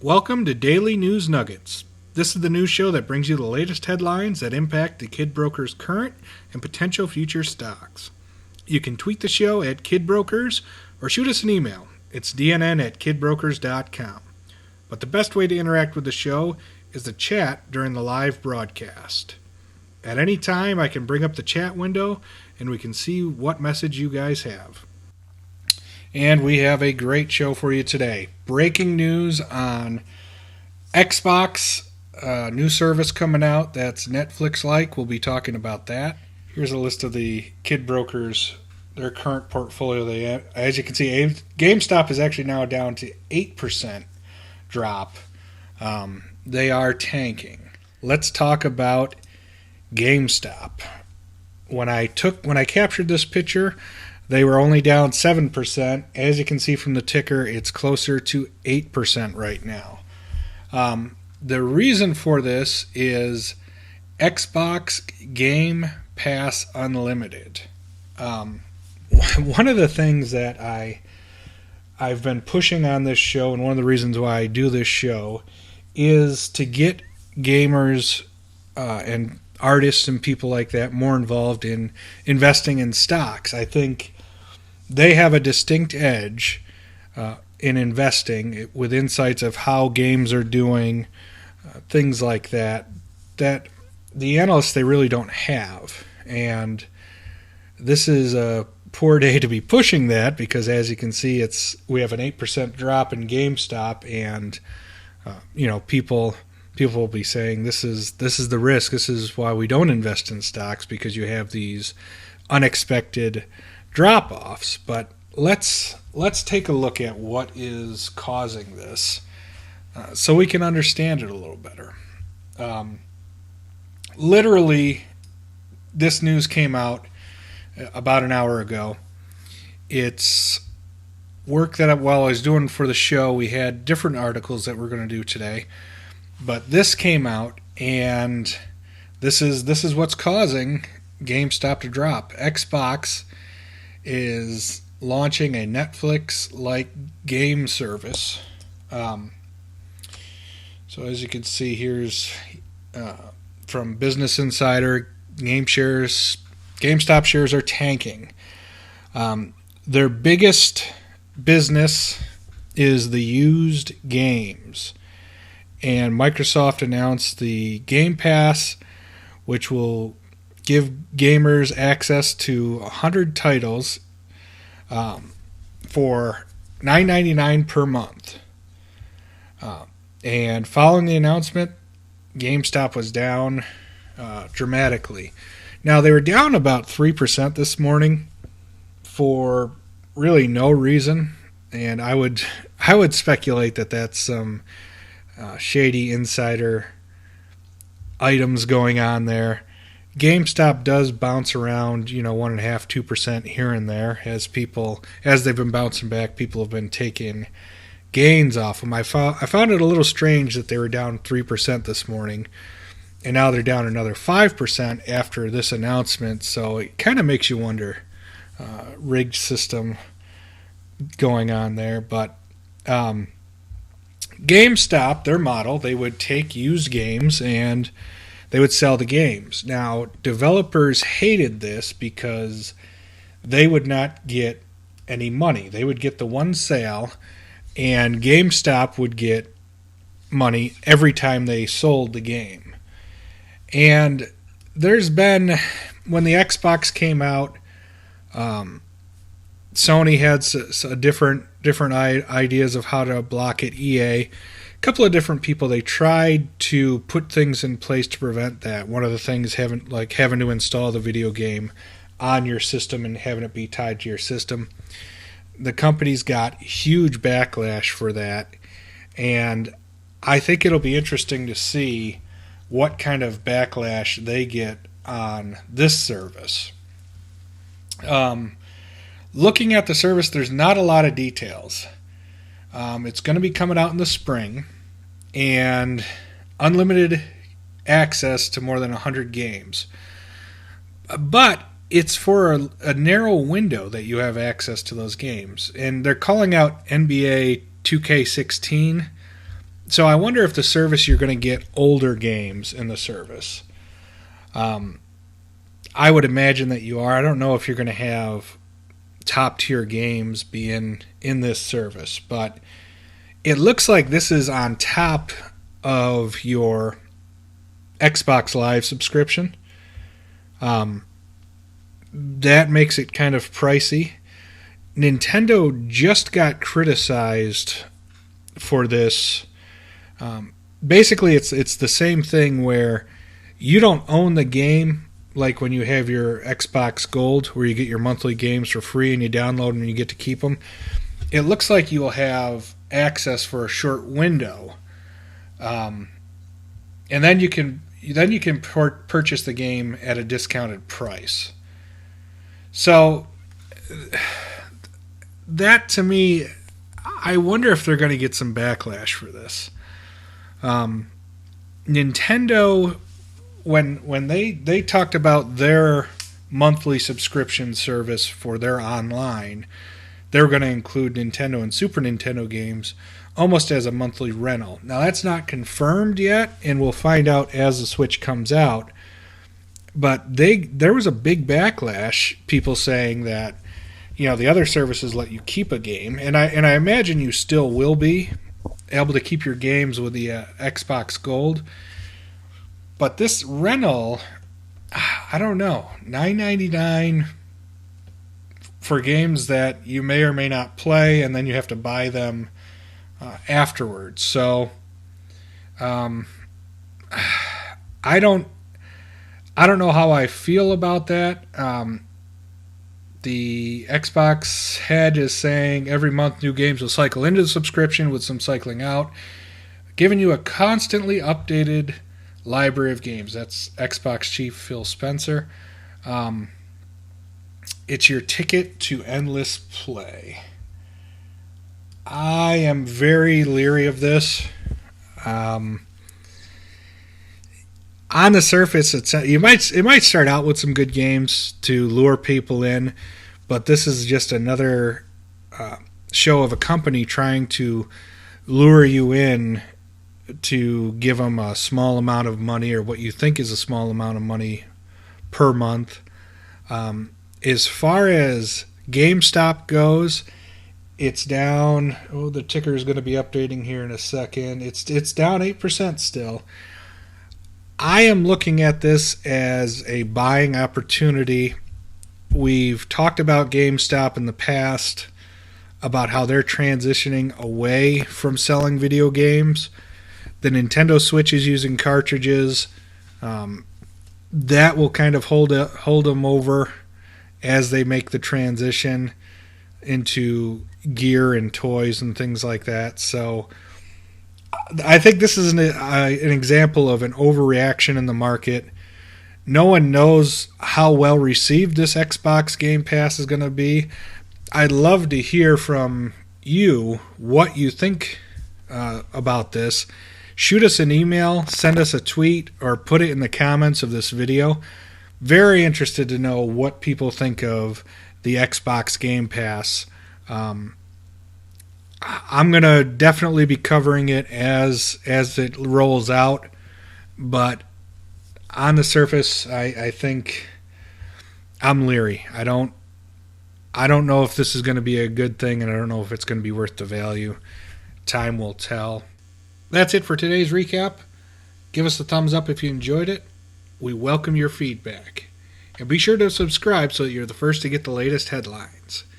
Welcome to Daily News Nuggets. This is the news show that brings you the latest headlines that impact the Kid Broker's current and potential future stocks. You can tweet the show at KidBrokers or shoot us an email. It's dnn@kidbrokers.com. But the best way to interact with the show is the chat during the live broadcast. At any time, I can bring up the chat window and we can see what message you guys have. And we have a great show for you today. Breaking news on Xbox, new service coming out that's Netflix-like. We'll be talking about that. Here's a list of the Kid Brokers, their current portfolio. As you can see, GameStop is actually now down to 8% drop. They are tanking. Let's talk about GameStop. When I captured this picture, they were only down 7%. As you can see from the ticker, it's closer to 8% right now. The reason for this is Xbox Game Pass Unlimited. One of the things that I've been pushing on this show, and one of the reasons why I do this show, is to get gamers and artists and people like that more involved in investing in stocks. I think they have a distinct edge in investing with insights of how games are doing, things like that the analysts, they really don't have. And this is a poor day to be pushing that because, as you can see, we have an 8% drop in GameStop, and people will be saying this is the risk. This is why we don't invest in stocks, because you have these unexpected drop-offs. But let's take a look at what is causing this so we can understand it a little better. Literally, this news came out about an hour ago. It's work that while I was doing for the show, we had different articles that we're going to do today. But this came out, and this is what's causing GameStop to drop. Xbox is launching a Netflix-like game service. So as you can see, here's from Business Insider, GameStop shares are tanking. Their biggest business is the used games. And Microsoft announced the Game Pass, which will give gamers access to 100 titles for $9.99 per month. And following the announcement, GameStop was down dramatically. Now, they were down about 3% this morning for really no reason, and I would speculate that that's some shady insider items going on there. GameStop does bounce around, 1.5%, 2% here and there. As they've been bouncing back, people have been taking gains off them. I found it a little strange that they were down 3% this morning, and now they're down another 5% after this announcement. So it kind of makes you wonder, rigged system going on there. But GameStop, their model, they would take used games and they would sell the games. Now, developers hated this because they would not get any money. They would get the one sale, and GameStop would get money every time they sold the game. And there's been, when the Xbox came out, Sony had different ideas of how to block it. EA, a couple of different people, they tried to put things in place to prevent that. One of the things having to install the video game on your system and having it be tied to your system. The company's got huge backlash for that, and I think it'll be interesting to see what kind of backlash they get on this service. Looking at the service, there's not a lot of details. It's going to be coming out in the spring, and unlimited access to more than 100 games. But it's for a narrow window that you have access to those games. And they're calling out NBA 2K16 So I wonder if the service, you're going to get older games in the service. I would imagine that you are. I don't know if you're going to have top tier games be in this service, but it looks like this is on top of your Xbox Live subscription. That makes it kind of pricey. Nintendo just got criticized for this. Basically, it's the same thing where you don't own the game, like when you have your Xbox Gold, where you get your monthly games for free and you download them and you get to keep them. It looks like you'll have access for a short window, and then you can purchase the game at a discounted price. So that, to me, I wonder if they're going to get some backlash for this. Nintendo, when they talked about their monthly subscription service for their online, they were going to include Nintendo and Super Nintendo games almost as a monthly rental. Now, that's not confirmed yet, and we'll find out as the Switch comes out. But there was a big backlash, people saying that, the other services let you keep a game, and I imagine you still will be able to keep your games with the Xbox Gold. But this rental, I don't know, $9.99 for games that you may or may not play, and then you have to buy them afterwards. So I don't know how I feel about that. The Xbox head is saying every month new games will cycle into the subscription with some cycling out, giving you a constantly updated library of games. That's Xbox chief Phil Spencer. It's your ticket to endless play. I am very leery of this. On the surface, it might start out with some good games to lure people in, but this is just another show of a company trying to lure you in to give them a small amount of money, or what you think is a small amount of money per month. As far as GameStop goes, it's down. Oh, the ticker is going to be updating here in a second. It's down 8% still. I am looking at this as a buying opportunity. We've talked about GameStop in the past, about how they're transitioning away from selling video games. The Nintendo Switch is using cartridges. That will kind of hold them over as they make the transition into gear and toys and things like that. So I think this is an example of an overreaction in the market. No one knows how well received this Xbox Game Pass is going to be. I'd love to hear from you what you think about this. Shoot us an email, send us a tweet, or put it in the comments of this video. Very interested to know what people think of the Xbox Game Pass. I'm going to definitely be covering it as it rolls out, but on the surface, I think I'm leery. I don't know if this is going to be a good thing, and I don't know if it's going to be worth the value. Time will tell. That's it for today's recap. Give us a thumbs up if you enjoyed it. We welcome your feedback. And be sure to subscribe so that you're the first to get the latest headlines.